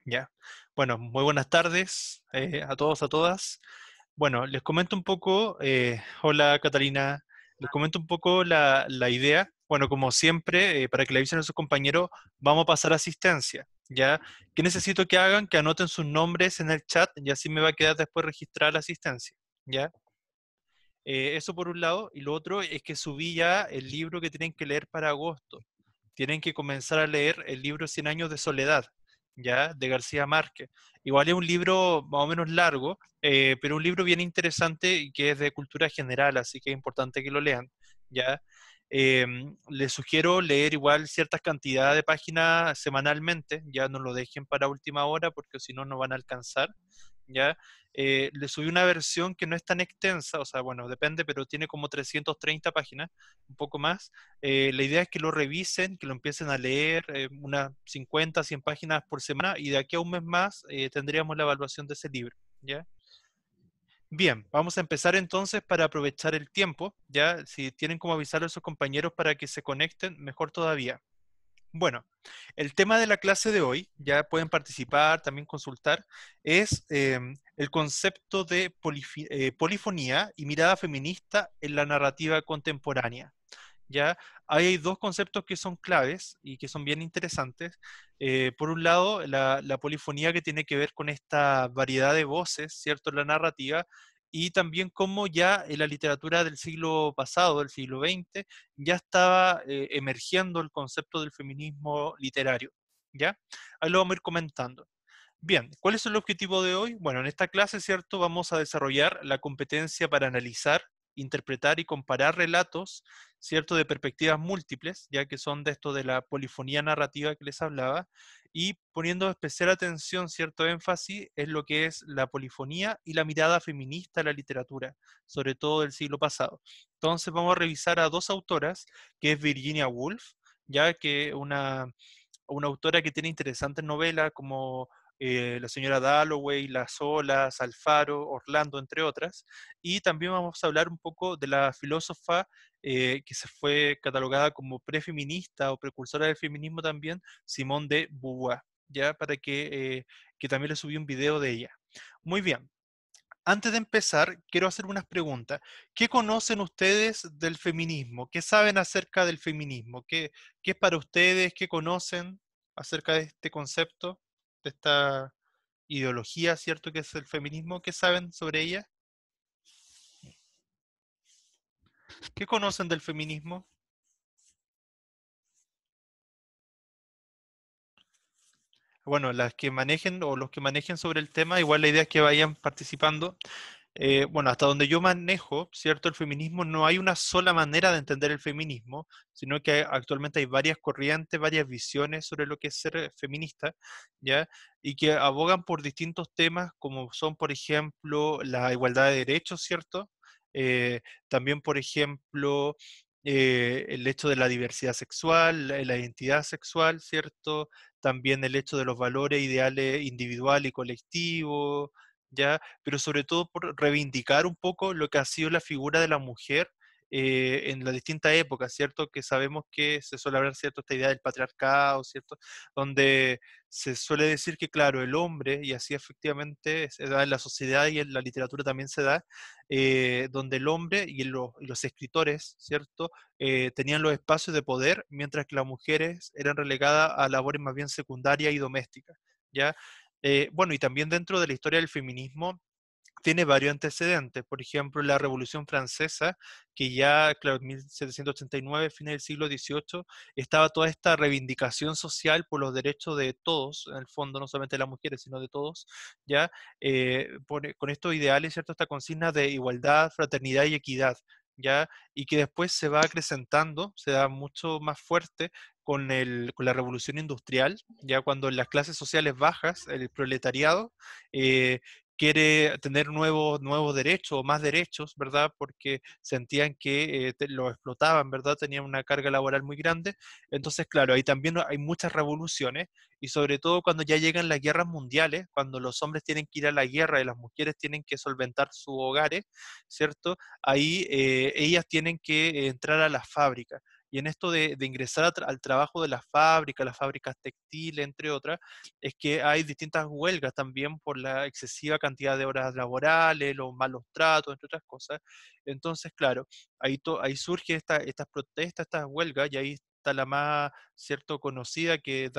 Ya. Bueno, muy buenas tardes a todos, a todas. Bueno, les comento un poco, hola Catalina, les comento un poco la idea. Bueno, como siempre, para que le avisen a sus compañeros, vamos a pasar asistencia, ¿ya? ¿Qué necesito que hagan? Que anoten sus nombres en el chat y así me va a quedar después registrar la asistencia, ¿ya? Eso por un lado. Y lo otro es que subí ya el libro que tienen que leer para agosto. Tienen que comenzar a leer el libro Cien años de soledad, ¿ya? De García Márquez. Igual es un libro más o menos largo, pero un libro bien interesante y que es de cultura general, así que es importante que lo lean, ¿ya? Les sugiero leer igual ciertas cantidades de páginas semanalmente, ya no lo dejen para última hora porque si no, no van a alcanzar, ¿ya? Le subí una versión que no es tan extensa, o sea, bueno, depende, pero tiene como 330 páginas, un poco más. La idea es que lo revisen, que lo empiecen a leer, unas 50, 100 páginas por semana, y de aquí a un mes más tendríamos la evaluación de ese libro, ¿ya? Bien, vamos a empezar entonces para aprovechar el tiempo, ¿ya? Si tienen como avisar a sus compañeros para que se conecten, mejor todavía. Bueno, el tema de la clase de hoy, ya pueden participar, también consultar, es el concepto de polifonía y mirada feminista en la narrativa contemporánea. Ya hay dos conceptos que son claves y que son bien interesantes. Por un lado, la polifonía que tiene que ver con esta variedad de voces, ¿cierto?, en la narrativa, y también cómo ya en la literatura del siglo pasado, del siglo XX, ya estaba emergiendo el concepto del feminismo literario, ¿ya? Ahí lo vamos a ir comentando. Bien, ¿cuál es el objetivo de hoy? Bueno, en esta clase, ¿cierto? Vamos a desarrollar la competencia para analizar, interpretar y comparar relatos, ¿cierto? De perspectivas múltiples, ya que son de esto de la polifonía narrativa que les hablaba, y poniendo especial atención, cierto énfasis en lo que es la polifonía y la mirada feminista a la literatura, sobre todo del siglo pasado. Entonces vamos a revisar a dos autoras, que es Virginia Woolf, ya que una autora que tiene interesantes novelas como La señora Dalloway, Las olas, Alfaro, Orlando, entre otras. Y también vamos a hablar un poco de la filósofa que se fue catalogada como prefeminista o precursora del feminismo también, Simone de Beauvoir, ya para que también le subí un video de ella. Muy bien. Antes de empezar, quiero hacer unas preguntas. ¿Qué conocen ustedes del feminismo? ¿Qué saben acerca del feminismo? ¿Qué es para ustedes? ¿Qué conocen acerca de este concepto, de esta ideología, cierto, que es el feminismo? ¿Qué saben sobre ella? ¿Qué conocen del feminismo? Bueno, las que manejen o los que manejen sobre el tema, igual la idea es que vayan participando. Bueno, hasta donde yo manejo, ¿cierto? El feminismo, no hay una sola manera de entender el feminismo, sino que actualmente hay varias corrientes, varias visiones sobre lo que es ser feminista, ¿ya? Y que abogan por distintos temas, como son, por ejemplo, la igualdad de derechos, ¿cierto? También, por ejemplo, el hecho de la diversidad sexual, la identidad sexual, ¿cierto? También el hecho de los valores, ideales individual y colectivo, ¿ya? Pero sobre todo por reivindicar un poco lo que ha sido la figura de la mujer en las distintas épocas, ¿cierto? Que sabemos que se suele hablar, ¿cierto? Esta idea del patriarcado, ¿cierto? Donde se suele decir que, claro, el hombre, y así efectivamente se da en la sociedad y en la literatura también se da, donde el hombre y los escritores, ¿cierto? Tenían los espacios de poder, mientras que las mujeres eran relegadas a labores más bien secundarias y domésticas, ¿ya? Bueno, y también dentro de la historia del feminismo tiene varios antecedentes. Por ejemplo, la Revolución Francesa, que ya, claro, en 1789, fines del siglo XVIII, estaba toda esta reivindicación social por los derechos de todos, en el fondo, no solamente de las mujeres, sino de todos, ya, con estos ideales, ¿cierto? Esta consigna de igualdad, fraternidad y equidad, ya, y que después se va acrecentando, se da mucho más fuerte con la revolución industrial, ya cuando las clases sociales bajas, el proletariado, eh, quiere tener nuevos derechos o más derechos, ¿verdad? Porque sentían que lo explotaban, ¿verdad? Tenían una carga laboral muy grande. Entonces, claro, ahí también hay muchas revoluciones y sobre todo cuando ya llegan las guerras mundiales, cuando los hombres tienen que ir a la guerra y las mujeres tienen que solventar sus hogares, ¿cierto? Ahí ellas tienen que entrar a las fábricas. Y en esto de ingresar al trabajo de las fábricas textiles, entre otras, es que hay distintas huelgas también por la excesiva cantidad de horas laborales, los malos tratos, entre otras cosas. Entonces, claro, ahí surge estas protestas, estas huelgas, y ahí está la más, cierto, conocida que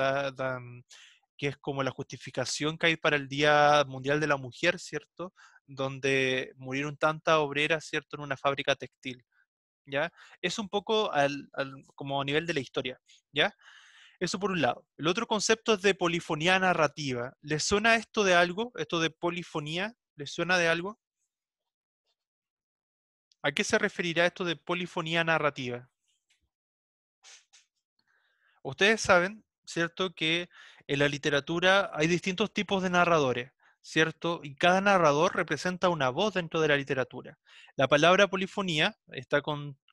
que es como la justificación que hay para el Día Mundial de la Mujer, ¿cierto? Donde murieron tantas obreras, ¿cierto? En una fábrica textil, ¿ya? Es un poco como a nivel de la historia, ¿ya? Eso por un lado. El otro concepto es de polifonía narrativa. ¿Les suena esto de algo? ¿Esto de polifonía? ¿Les suena de algo? ¿A qué se referirá esto de polifonía narrativa? Ustedes saben, ¿cierto?, que en la literatura hay distintos tipos de narradores, ¿cierto? Y cada narrador representa una voz dentro de la literatura. La palabra polifonía está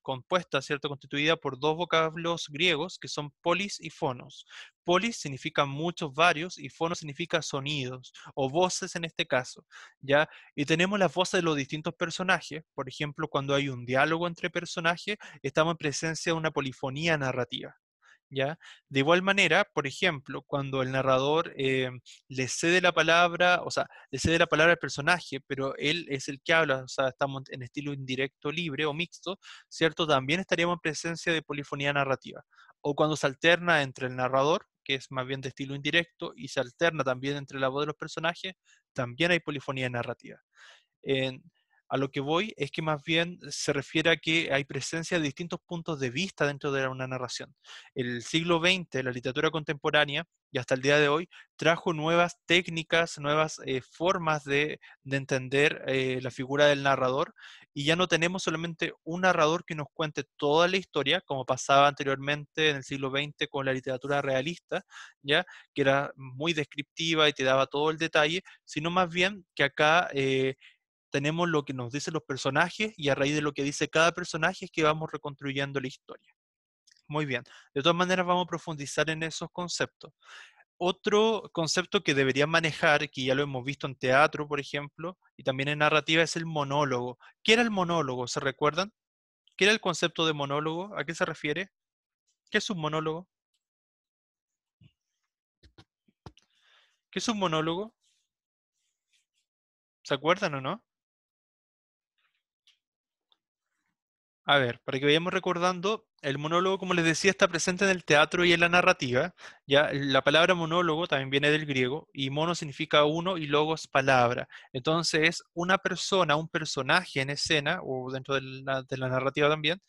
compuesta, ¿cierto?, constituida por dos vocablos griegos que son polis y fonos. Polis significa muchos, varios, y fonos significa sonidos o voces en este caso, ¿ya? Y tenemos las voces de los distintos personajes. Por ejemplo, cuando hay un diálogo entre personajes, estamos en presencia de una polifonía narrativa. ¿Ya? De igual manera, por ejemplo, cuando el narrador le cede la palabra, o sea, le cede la palabra al personaje, pero él es el que habla, o sea, estamos en estilo indirecto, libre o mixto, ¿cierto? También estaríamos en presencia de polifonía narrativa. O cuando se alterna entre el narrador, que es más bien de estilo indirecto, y se alterna también entre la voz de los personajes, también hay polifonía narrativa. En- a lo que voy es que más bien se refiere a que hay presencia de distintos puntos de vista dentro de una narración. El siglo XX, la literatura contemporánea, y hasta el día de hoy, trajo nuevas técnicas, nuevas formas de entender la figura del narrador, y ya no tenemos solamente un narrador que nos cuente toda la historia, como pasaba anteriormente en el siglo XX con la literatura realista, ya que era muy descriptiva y te daba todo el detalle, sino más bien que acá tenemos lo que nos dicen los personajes y a raíz de lo que dice cada personaje es que vamos reconstruyendo la historia. Muy bien. De todas maneras vamos a profundizar en esos conceptos. Otro concepto que deberían manejar, que ya lo hemos visto en teatro, por ejemplo, y también en narrativa, es el monólogo. ¿Qué era el monólogo? ¿Se recuerdan? ¿Qué era el concepto de monólogo? ¿A qué se refiere? ¿Qué es un monólogo? ¿Qué es un monólogo? ¿Se acuerdan o no? A ver, para que vayamos recordando, el monólogo, como les decía, está presente en el teatro y en la narrativa. Ya, la palabra monólogo también viene del griego y mono significa uno y logos palabra. Entonces es una persona, un personaje en escena o dentro de la narrativa también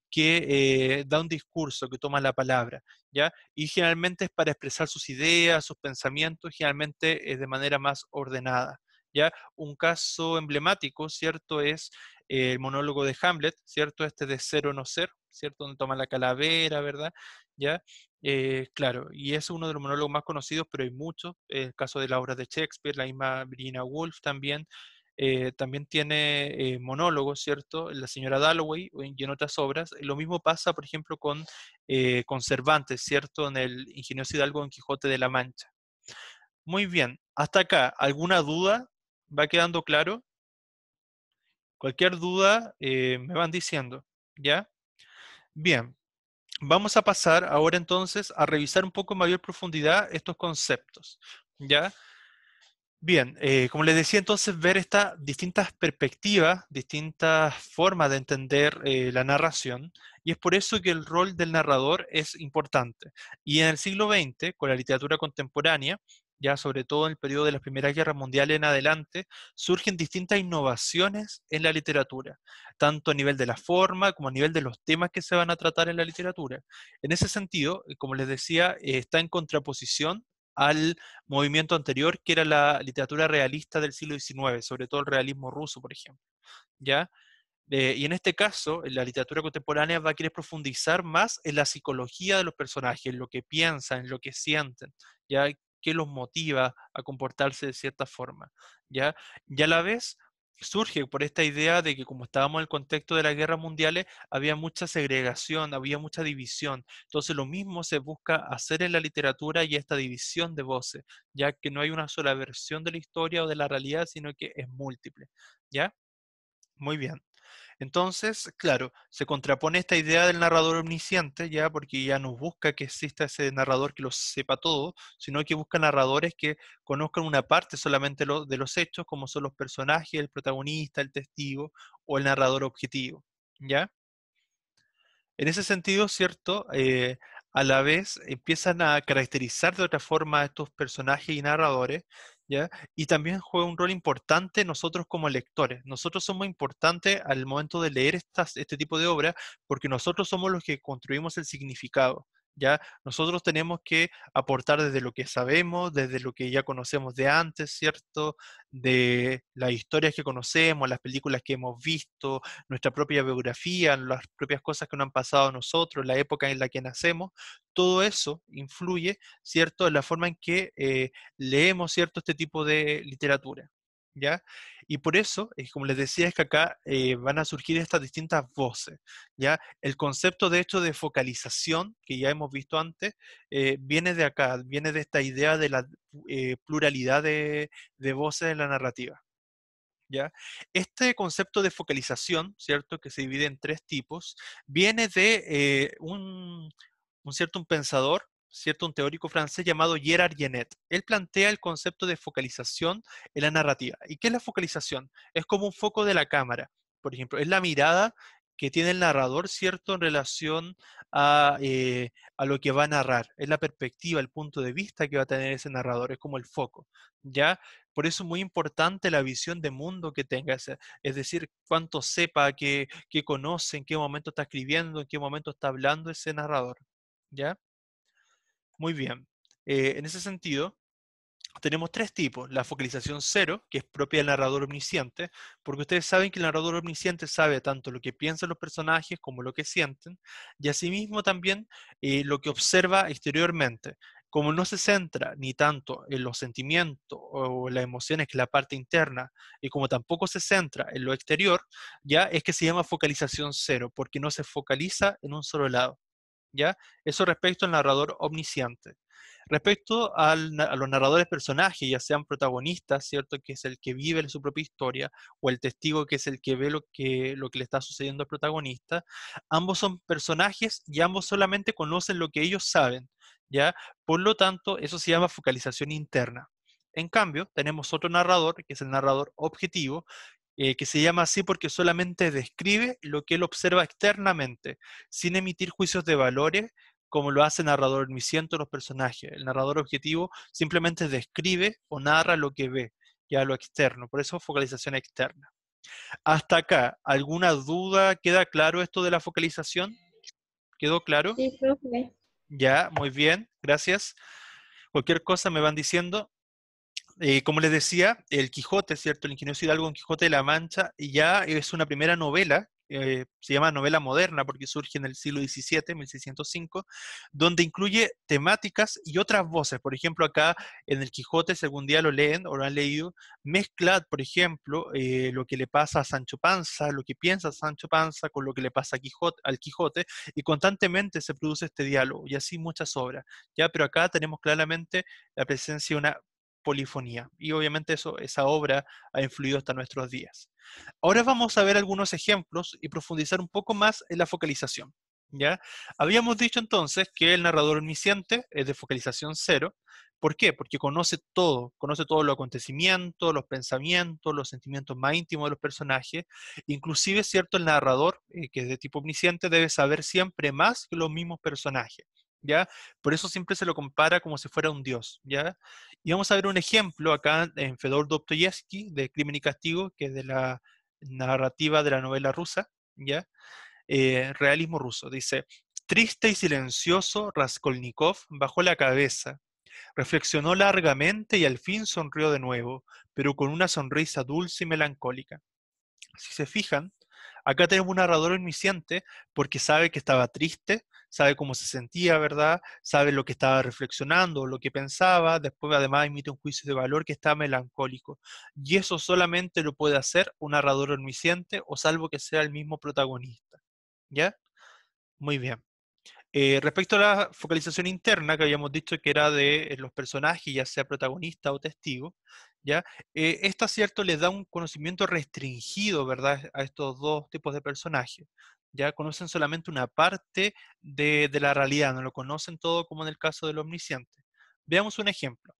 que da un discurso, que toma la palabra, ¿ya? Y generalmente es para expresar sus ideas, sus pensamientos, generalmente de manera más ordenada, ¿ya? Un caso emblemático, ¿cierto? Es el monólogo de Hamlet, ¿cierto? Este de ser o no ser, ¿cierto? Donde toma la calavera, ¿verdad? ¿Ya? Claro, y es uno de los monólogos más conocidos, pero hay muchos. El caso de la obra de Shakespeare, la misma Virginia Woolf también, también tiene monólogos, ¿cierto? La señora Dalloway y en otras obras. Lo mismo pasa, por ejemplo, con Cervantes, ¿cierto? En el Ingenioso Hidalgo en Quijote de la Mancha. Muy bien, hasta acá, ¿alguna duda? ¿Va quedando claro? Cualquier duda me van diciendo, ¿ya? Bien, vamos a pasar ahora entonces a revisar un poco en mayor profundidad estos conceptos, ¿ya? Bien, como les decía entonces, ver estas distintas perspectivas, distintas formas de entender la narración, y es por eso que el rol del narrador es importante. Y en el siglo XX, con la literatura contemporánea, ya sobre todo en el periodo de la Primera Guerra Mundial en adelante, surgen distintas innovaciones en la literatura, tanto a nivel de la forma como a nivel de los temas que se van a tratar en la literatura. En ese sentido, como les decía, está en contraposición al movimiento anterior, que era la literatura realista del siglo XIX, sobre todo el realismo ruso, por ejemplo, ¿ya? Y en este caso, la literatura contemporánea va a querer profundizar más en la psicología de los personajes, en lo que piensan, en lo que sienten, ¿ya? ¿Qué los motiva a comportarse de cierta forma, ¿ya? Y a la vez surge por esta idea de que como estábamos en el contexto de las guerras mundiales, había mucha segregación, había mucha división. Entonces lo mismo se busca hacer en la literatura y esta división de voces, ya que no hay una sola versión de la historia o de la realidad, sino que es múltiple, ¿ya? Muy bien. Entonces, claro, se contrapone esta idea del narrador omnisciente, ya, porque ya no busca que exista ese narrador que lo sepa todo, sino que busca narradores que conozcan una parte solamente de los hechos, como son los personajes, el protagonista, el testigo o el narrador objetivo, ¿ya? En ese sentido, ¿cierto? A la vez empiezan a caracterizar de otra forma a estos personajes y narradores, ¿ya? Y también juega un rol importante nosotros como lectores. Nosotros somos importantes al momento de leer este tipo de obras porque nosotros somos los que construimos el significado, ¿ya? Nosotros tenemos que aportar desde lo que sabemos, desde lo que ya conocemos de antes, ¿cierto? De las historias que conocemos, las películas que hemos visto, nuestra propia biografía, las propias cosas que nos han pasado a nosotros, la época en la que nacemos, todo eso influye, ¿cierto?, en la forma en que leemos, ¿cierto?, este tipo de literatura, ¿ya? Y por eso, como les decía, es que acá van a surgir estas distintas voces, ¿ya? El concepto, de hecho, de focalización, que ya hemos visto antes, viene de acá, viene de esta idea de la pluralidad de voces en la narrativa. ¿Ya? Este concepto de focalización, ¿cierto? Que se divide en tres tipos, viene de un pensador, ¿cierto? Un teórico francés llamado Gerard Genet. Él plantea el concepto de focalización en la narrativa. ¿Y qué es la focalización? Es como un foco de la cámara, por ejemplo, es la mirada que tiene el narrador, ¿cierto? En relación a lo que va a narrar. Es la perspectiva, el punto de vista que va a tener ese narrador, es como el foco, ¿ya? Por eso es muy importante la visión de mundo que tenga, es decir, cuánto sepa, qué conoce, en qué momento está escribiendo, en qué momento está hablando ese narrador. ¿Ya? Muy bien. En ese sentido, tenemos tres tipos. La focalización cero, que es propia del narrador omnisciente, porque ustedes saben que el narrador omnisciente sabe tanto lo que piensan los personajes como lo que sienten, y asimismo también lo que observa exteriormente. Como no se centra ni tanto en los sentimientos o las emociones, que es la parte interna, y como tampoco se centra en lo exterior, ya es que se llama focalización cero, porque no se focaliza en un solo lado. ¿Ya? Eso respecto al narrador omnisciente. Respecto a los narradores personajes, ya sean protagonistas, ¿cierto? Que es el que vive su propia historia, o el testigo, que es el que ve lo que le está sucediendo al protagonista, ambos son personajes y ambos solamente conocen lo que ellos saben, ¿ya? Por lo tanto, eso se llama focalización interna. En cambio, tenemos otro narrador, que es el narrador objetivo, que se llama así porque solamente describe lo que él observa externamente, sin emitir juicios de valores, como lo hace el narrador omnisciente o los personajes. El narrador objetivo simplemente describe o narra lo que ve, ya lo externo, por eso focalización externa. Hasta acá, ¿alguna duda? ¿Queda claro esto de la focalización? ¿Quedó claro? Sí, profe. Ya, muy bien, gracias. Cualquier cosa me van diciendo. Como les decía, El Quijote, ¿cierto? El ingenioso Hidalgo Don Quijote de la Mancha ya es una primera novela, se llama novela moderna porque surge en el siglo XVII, 1605, donde incluye temáticas y otras voces. Por ejemplo, acá en El Quijote, si algún día lo leen o lo han leído, mezcla, por ejemplo, lo que le pasa a Sancho Panza, lo que piensa Sancho Panza con lo que le pasa al Quijote, y constantemente se produce este diálogo, y así muchas obras. ¿Ya? Pero acá tenemos claramente la presencia de una polifonía. Y obviamente esa obra ha influido hasta nuestros días. Ahora vamos a ver algunos ejemplos y profundizar un poco más en la focalización. ¿Ya? Habíamos dicho entonces que el narrador omnisciente es de focalización cero. ¿Por qué? Porque conoce todos los acontecimientos, los pensamientos, los sentimientos más íntimos de los personajes. Inclusive, cierto, el narrador, que es de tipo omnisciente, debe saber siempre más que los mismos personajes. ¿Ya? Por eso siempre se lo compara como si fuera un dios. ¿Ya? Y vamos a ver un ejemplo acá en Fedor Dostoyevsky, de Crimen y Castigo, que es de la narrativa de la novela rusa, ¿ya? Realismo ruso. Dice: triste y silencioso, Raskolnikov bajó la cabeza, reflexionó largamente y al fin sonrió de nuevo, pero con una sonrisa dulce y melancólica. Si se fijan, acá tenemos un narrador omnisciente porque sabe que estaba triste, sabe cómo se sentía, ¿verdad? Sabe lo que estaba reflexionando, lo que pensaba, después además emite un juicio de valor que está melancólico. Y eso solamente lo puede hacer un narrador omnisciente, o salvo que sea el mismo protagonista. ¿Ya? Muy bien. Respecto a la focalización interna, que habíamos dicho que era de los personajes, ya sea protagonista o testigo, ¿ya? Esta, cierto, les da un conocimiento restringido, ¿verdad? A estos dos tipos de personajes. Ya conocen solamente una parte de la realidad, no lo conocen todo como en el caso del omnisciente. Veamos un ejemplo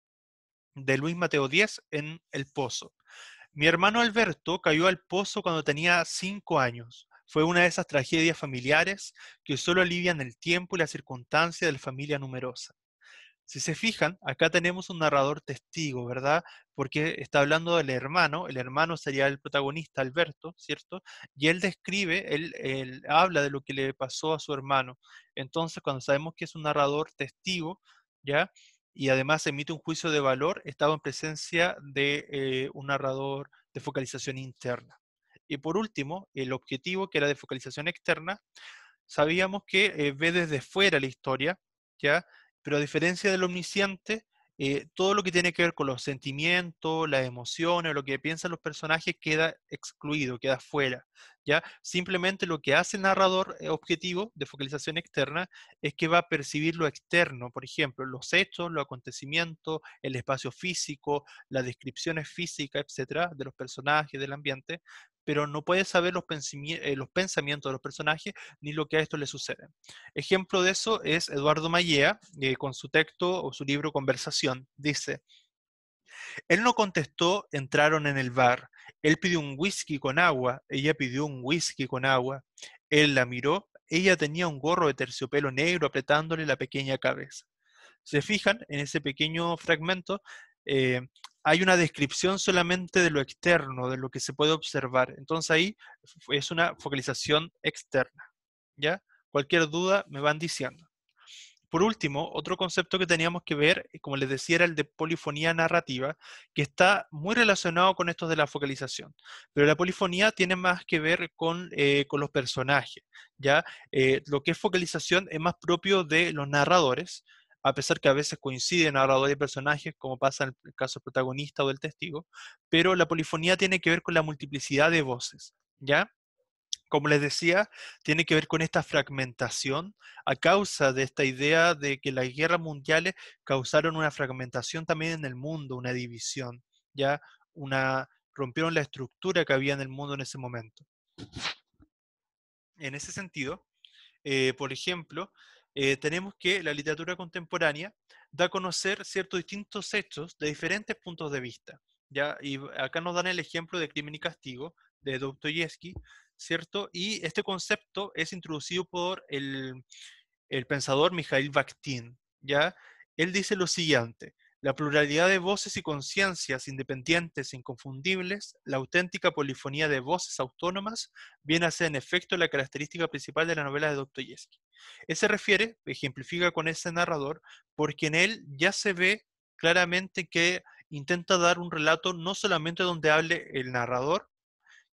de Luis Mateo 10 en El Pozo. Mi hermano Alberto cayó al pozo cuando tenía 5 años. Fue una de esas tragedias familiares que solo alivian el tiempo y la circunstancia de la familia numerosa. Si se fijan, acá tenemos un narrador testigo, ¿verdad? Porque está hablando del hermano, el hermano sería el protagonista, Alberto, ¿cierto? Y él describe, él habla de lo que le pasó a su hermano. Entonces, cuando sabemos que es un narrador testigo, ¿ya? Y además emite un juicio de valor, estaba en presencia de un narrador de focalización interna. Y por último, el objetivo, que era de focalización externa, sabíamos que ve desde fuera la historia, ¿ya? Pero a diferencia del omnisciente, todo lo que tiene que ver con los sentimientos, las emociones, lo que piensan los personajes queda excluido, queda fuera, ¿ya? Simplemente lo que hace el narrador objetivo de focalización externa es que va a percibir lo externo, por ejemplo, los hechos, los acontecimientos, el espacio físico, las descripciones físicas, etcétera, de los personajes, del ambiente, pero no puede saber los pensamientos de los personajes ni lo que a esto le sucede. Ejemplo de eso es Eduardo Mallea, con su texto o su libro Conversación. Dice, él no contestó, entraron en el bar. Él pidió un whisky con agua, ella pidió un whisky con agua. Él la miró, ella tenía un gorro de terciopelo negro apretándole la pequeña cabeza. ¿Se fijan en ese pequeño fragmento? Eh, Hay una descripción solamente de lo externo, de lo que se puede observar. Entonces ahí es una focalización externa. ¿Ya? Cualquier duda me van diciendo. Por último, otro concepto que teníamos que ver, como les decía, era el de polifonía narrativa, que está muy relacionado con estos de la focalización. Pero la polifonía tiene más que ver con los personajes, ¿ya? Lo que es focalización es más propio de los narradores, a pesar que a veces coinciden narradores y personajes, como pasa en el caso del protagonista o del testigo, pero la polifonía tiene que ver con la multiplicidad de voces, ¿ya? Como les decía, tiene que ver con esta fragmentación a causa de esta idea de que las guerras mundiales causaron una fragmentación también en el mundo, una división, ya rompieron la estructura que había en el mundo en ese momento. En ese sentido, por ejemplo, tenemos que la literatura contemporánea da a conocer ciertos distintos hechos de diferentes puntos de vista. ¿Ya? Y acá nos dan el ejemplo de Crimen y Castigo de Dostoyevsky, ¿cierto? Y este concepto es introducido por el pensador Mikhail Bakhtin, ¿ya? Él dice lo siguiente: la pluralidad de voces y conciencias independientes e inconfundibles, la auténtica polifonía de voces autónomas, viene a ser en efecto la característica principal de la novela de Dostoyevsky. Él se refiere, ejemplifica con ese narrador, porque en él ya se ve claramente que intenta dar un relato no solamente donde hable el narrador,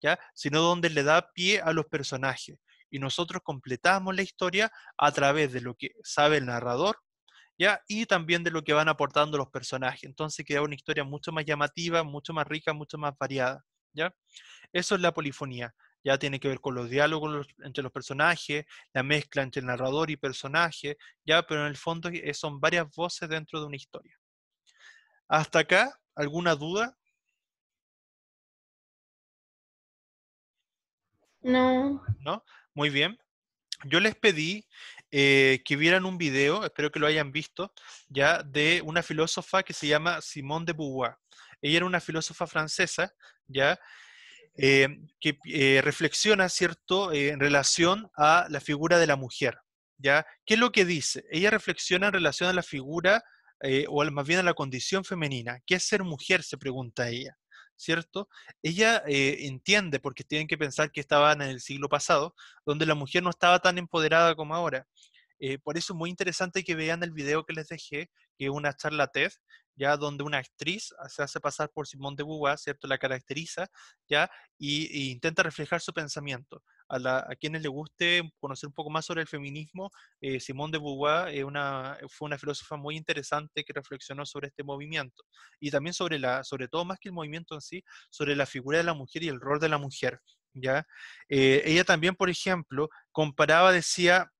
¿ya? Sino donde le da pie a los personajes. Y nosotros completamos la historia a través de lo que sabe el narrador, ¿ya? Y también de lo que van aportando los personajes. Entonces queda una historia mucho más llamativa, mucho más rica, mucho más variada, ¿ya? Eso es la polifonía. Ya tiene que ver con los diálogos entre los personajes, la mezcla entre el narrador y personaje, ya, pero en el fondo son varias voces dentro de una historia. ¿Hasta acá alguna duda? No, ¿No? Muy bien. Yo les pedí que vieran un video, espero que lo hayan visto, ya, de una filósofa que se llama Simone de Beauvoir. Ella era una filósofa francesa, ya, que reflexiona, ¿cierto?, en relación a la figura de la mujer, ya. ¿Qué es lo que dice? Ella reflexiona en relación a la figura, más bien a la condición femenina. ¿Qué es ser mujer?, se pregunta ella, ¿cierto? Ella entiende, porque tienen que pensar que estaban en el siglo pasado, donde la mujer no estaba tan empoderada como ahora. Por eso es muy interesante que vean el video que les dejé, que es una charla TED, ya, donde una actriz se hace pasar por Simone de Beauvoir, ¿cierto? La caracteriza, ya, y intenta reflejar su pensamiento. A quienes les guste conocer un poco más sobre el feminismo, Simone de Beauvoir fue una filósofa muy interesante que reflexionó sobre este movimiento. Y también sobre todo más que el movimiento en sí, sobre la figura de la mujer y el rol de la mujer, ¿ya? Ella también, por ejemplo, comparaba, decía,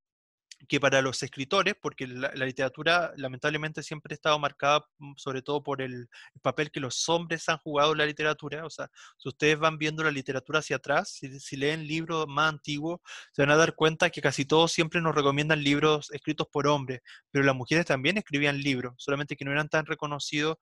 que para los escritores, porque la literatura lamentablemente siempre ha estado marcada sobre todo por el papel que los hombres han jugado en la literatura, o sea, si ustedes van viendo la literatura hacia atrás, si leen libros más antiguos, se van a dar cuenta que casi todos siempre nos recomiendan libros escritos por hombres, pero las mujeres también escribían libros, solamente que no eran tan reconocidos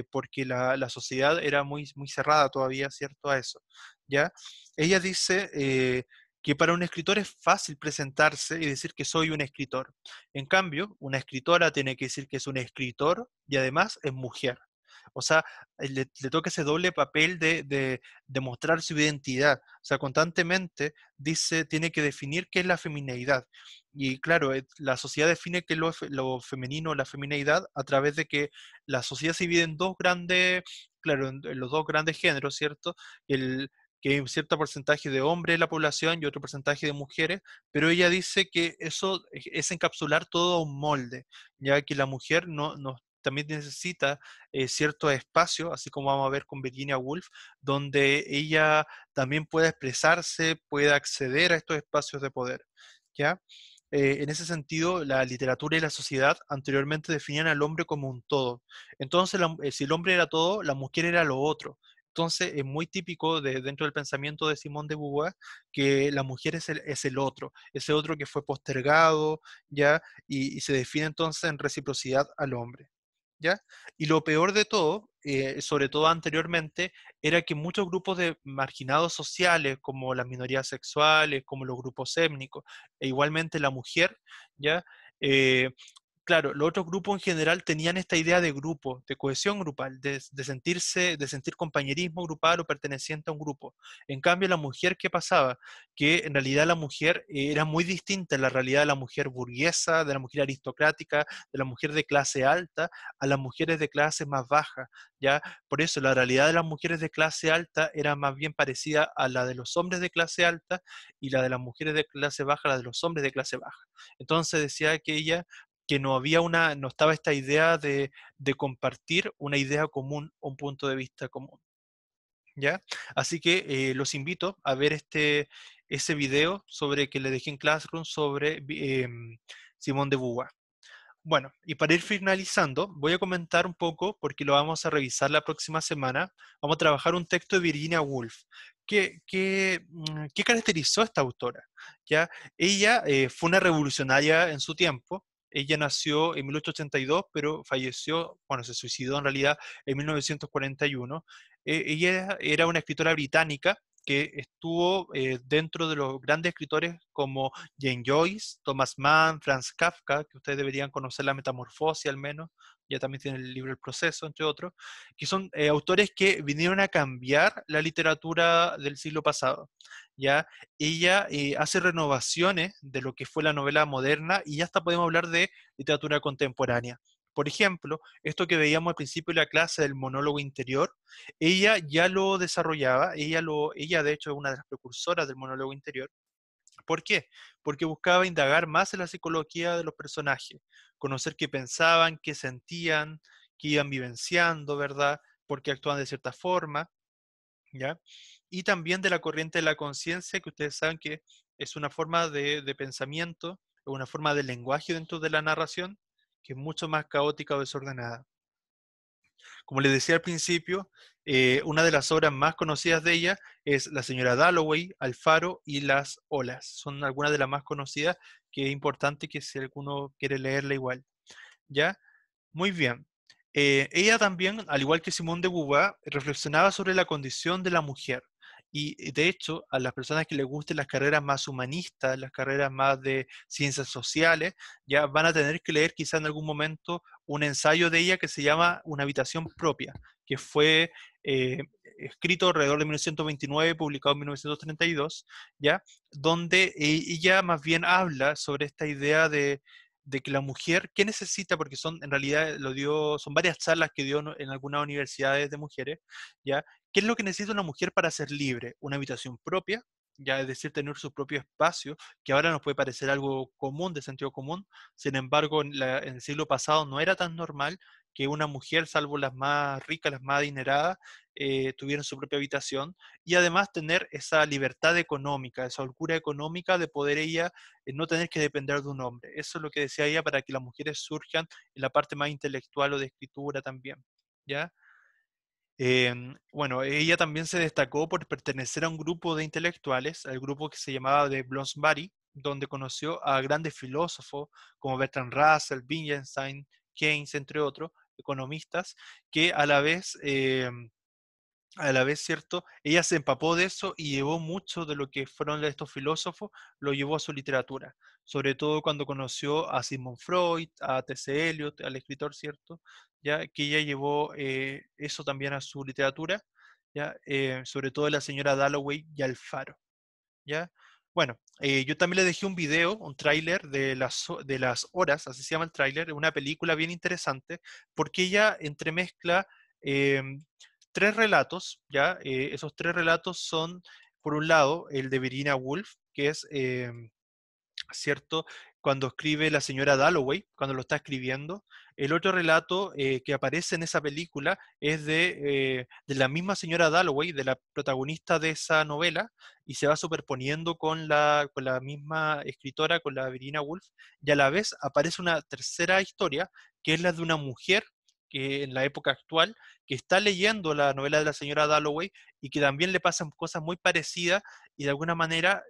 porque la sociedad era muy cerrada todavía, ¿cierto? A eso, ¿ya? Ella dice que para un escritor es fácil presentarse y decir que soy un escritor. En cambio, una escritora tiene que decir que es un escritor y además es mujer. O sea, le toca ese doble papel de mostrar su identidad. O sea, constantemente dice, tiene que definir qué es la femineidad. Y claro, la sociedad define qué es lo femenino, la femineidad, a través de que la sociedad se divide en dos grandes, claro, en los dos grandes géneros, ¿cierto? El, que hay un cierto porcentaje de hombres en la población y otro porcentaje de mujeres, pero ella dice que eso es encapsular todo a un molde, ya que la mujer también necesita cierto espacio, así como vamos a ver con Virginia Woolf, donde ella también pueda expresarse, pueda acceder a estos espacios de poder, ¿ya? En ese sentido, la literatura y la sociedad anteriormente definían al hombre como un todo. Entonces, si el hombre era todo, la mujer era lo otro. Entonces, es muy típico dentro del pensamiento de Simone de Beauvoir que la mujer es el otro, ese otro que fue postergado, ¿ya? Y se define entonces en reciprocidad al hombre, ¿ya? Y lo peor de todo, sobre todo anteriormente, era que muchos grupos de marginados sociales, como las minorías sexuales, como los grupos étnicos, e igualmente la mujer, ¿ya? Eh, Claro, los otros grupos en general tenían esta idea de grupo, de cohesión grupal, de sentir compañerismo grupal o perteneciente a un grupo. En cambio, la mujer, ¿qué pasaba? Que en realidad la mujer era muy distinta en la realidad de la mujer burguesa, de la mujer aristocrática, de la mujer de clase alta, a las mujeres de clase más baja, ¿ya? Por eso la realidad de las mujeres de clase alta era más bien parecida a la de los hombres de clase alta y la de las mujeres de clase baja a la de los hombres de clase baja. Entonces decía que ella que no estaba esta idea de compartir una idea común, un punto de vista común, ¿ya? Así que los invito a ver ese video sobre que le dejé en Classroom sobre Simone de Beauvoir. Bueno, y para ir finalizando, voy a comentar un poco, porque lo vamos a revisar la próxima semana, vamos a trabajar un texto de Virginia Woolf. ¿Qué caracterizó a esta autora? ¿Ya? Ella fue una revolucionaria en su tiempo. Ella nació en 1882, pero falleció, bueno, se suicidó en realidad en 1941. Ella era una escritora británica que estuvo dentro de los grandes escritores como Jane Joyce, Thomas Mann, Franz Kafka, que ustedes deberían conocer La Metamorfosis al menos, ya también tiene el libro El Proceso, entre otros, que son autores que vinieron a cambiar la literatura del siglo pasado. ¿Ya? Ella hace renovaciones de lo que fue la novela moderna y ya hasta podemos hablar de literatura contemporánea. Por ejemplo, esto que veíamos al principio de la clase del monólogo interior, ella ya lo desarrollaba, ella de hecho es una de las precursoras del monólogo interior. ¿Por qué? Porque buscaba indagar más en la psicología de los personajes, conocer qué pensaban, qué sentían, qué iban vivenciando, ¿verdad? Por qué actuaban de cierta forma, ¿ya? Y también de la corriente de la conciencia, que ustedes saben que es una forma de pensamiento, una forma de lenguaje dentro de la narración, que es mucho más caótica o desordenada. Como les decía al principio, una de las obras más conocidas de ella es La señora Dalloway, Alfaro y Las olas. Son algunas de las más conocidas, que es importante que si alguno quiere leerla igual. ¿Ya? Muy bien. Ella también, al igual que Simone de Beauvoir, reflexionaba sobre la condición de la mujer. Y de hecho, a las personas que les gusten las carreras más humanistas, las carreras más de ciencias sociales, ya van a tener que leer quizá en algún momento un ensayo de ella que se llama Una habitación propia, que fue escrito alrededor de 1929, publicado en 1932, ¿ya? Donde ella más bien habla sobre esta idea de que la mujer, ¿qué necesita? Porque en realidad son varias charlas que dio en algunas universidades de mujeres, ¿ya? ¿Qué es lo que necesita una mujer para ser libre? Una habitación propia, ya es decir, tener su propio espacio, que ahora nos puede parecer algo común, de sentido común, sin embargo, en el siglo pasado no era tan normal que una mujer, salvo las más ricas, las más adineradas, tuvieran su propia habitación, y además tener esa libertad económica, esa holgura económica de poder ella no tener que depender de un hombre. Eso es lo que decía ella, para que las mujeres surjan en la parte más intelectual o de escritura también, ¿ya? Bueno, ella también se destacó por pertenecer a un grupo de intelectuales, al grupo que se llamaba de Bloomsbury, donde conoció a grandes filósofos como Bertrand Russell, Wittgenstein, Keynes, entre otros economistas, que a la vez, ¿cierto? Ella se empapó de eso y llevó mucho de lo que fueron estos filósofos, lo llevó a su literatura, sobre todo cuando conoció a Sigmund Freud, a T.C. Eliot, al escritor, ¿cierto? Ya que ella llevó eso también a su literatura, ya sobre todo la señora Dalloway y Alfaro, ¿ya? Bueno, yo también le dejé un video, un tráiler de las horas, así se llama el tráiler, una película bien interesante, porque ella entremezcla eh, tres relatos, ¿ya? Esos tres relatos son, por un lado, el de Virginia Woolf, que es ¿cierto? Cuando escribe la señora Dalloway, cuando lo está escribiendo. El otro relato que aparece en esa película es de la misma señora Dalloway, de la protagonista de esa novela, y se va superponiendo con la misma escritora, con la Virginia Woolf, y a la vez aparece una tercera historia, que es la de una mujer que en la época actual, que está leyendo la novela de la señora Dalloway y que también le pasan cosas muy parecidas y de alguna manera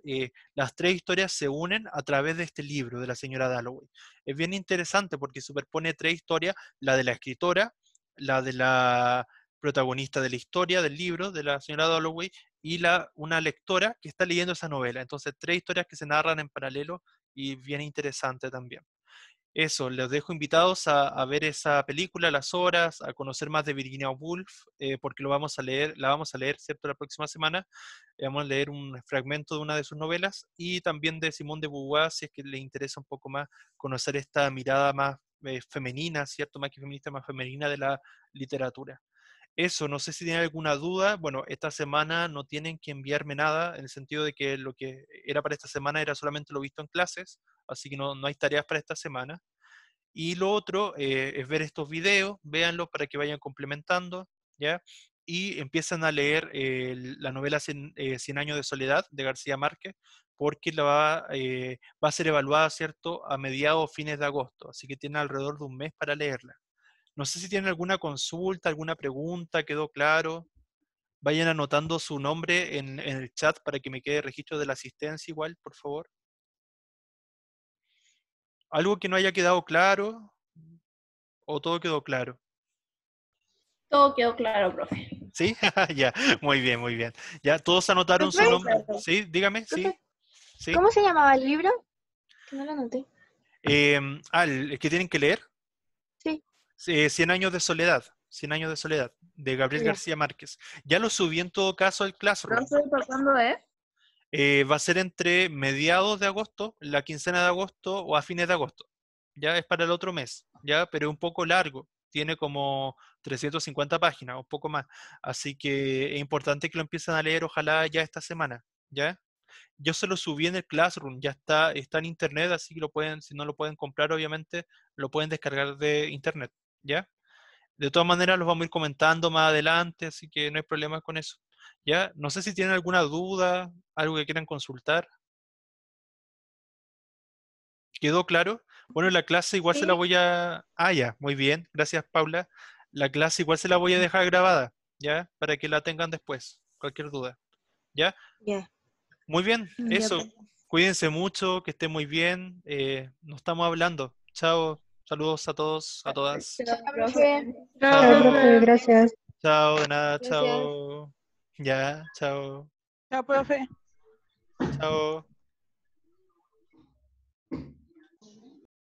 las tres historias se unen a través de este libro de la señora Dalloway. Es bien interesante porque superpone tres historias, la de la escritora, la de la protagonista de la historia del libro de la señora Dalloway y una lectora que está leyendo esa novela. Entonces, tres historias que se narran en paralelo y bien interesante también. Eso, les dejo invitados a ver esa película, Las Horas, a conocer más de Virginia Woolf, porque lo vamos a leer, la vamos a leer, ¿cierto?, la próxima semana. Vamos a leer un fragmento de una de sus novelas y también de Simone de Beauvoir, si es que le interesa un poco más conocer esta mirada más femenina, ¿cierto?, más que feminista, más femenina de la literatura. Eso, no sé si tienen alguna duda. Bueno, esta semana no tienen que enviarme nada, en el sentido de que lo que era para esta semana era solamente lo visto en clases, así que no hay tareas para esta semana. Y lo otro es ver estos videos, véanlos para que vayan complementando, ¿ya? Y empiezan a leer la novela Cien años de soledad de García Márquez, porque va a ser evaluada, ¿cierto?, a mediados o fines de agosto, así que tienen alrededor de un mes para leerla. No sé si tienen alguna consulta, alguna pregunta, ¿quedó claro? Vayan anotando su nombre en el chat para que me quede registro de la asistencia igual, por favor. ¿Algo que no haya quedado claro o todo quedó claro? Todo quedó claro, profe. ¿Sí? Ya, muy bien, muy bien. ¿Ya todos anotaron su Profe, nombre? Sí, dígame, sí, profe, sí. ¿cómo se llamaba el libro? Que no lo anoté. El que tienen que leer, Sí, Cien años de soledad, Cien años de soledad, de Gabriel ya. García Márquez. Ya lo subí en todo caso al Classroom. Profe, ¿por cuándo es? Va a ser entre mediados de agosto, la quincena de agosto o a fines de agosto. Ya es para el otro mes, ya, pero es un poco largo. Tiene como 350 páginas, un poco más. Así que es importante que lo empiecen a leer, ojalá ya esta semana, ¿ya? Yo se lo subí en el Classroom, ya está en internet, así que lo pueden, si no lo pueden comprar, obviamente, lo pueden descargar de internet, ¿ya? De todas maneras, los vamos a ir comentando más adelante, así que no hay problema con eso. ¿Ya? No sé si tienen alguna duda, algo que quieran consultar. ¿Quedó claro? Bueno, la clase igual se la Sí, voy a... Ah, ya, muy bien, gracias Paula. La clase igual se la voy a dejar grabada, ¿ya? Para que la tengan después, cualquier duda. ¿Ya? ya. Muy bien, Ya, eso. profe. Cuídense mucho, que estén muy bien. Nos estamos hablando. Chao, saludos a todos, a todas. Chao, Chao, profe. profe. Chao, Chao, Chao, profe, profe. gracias. chao, de nada, Gracias. chao. Ya, chao, Chao, profe. chao.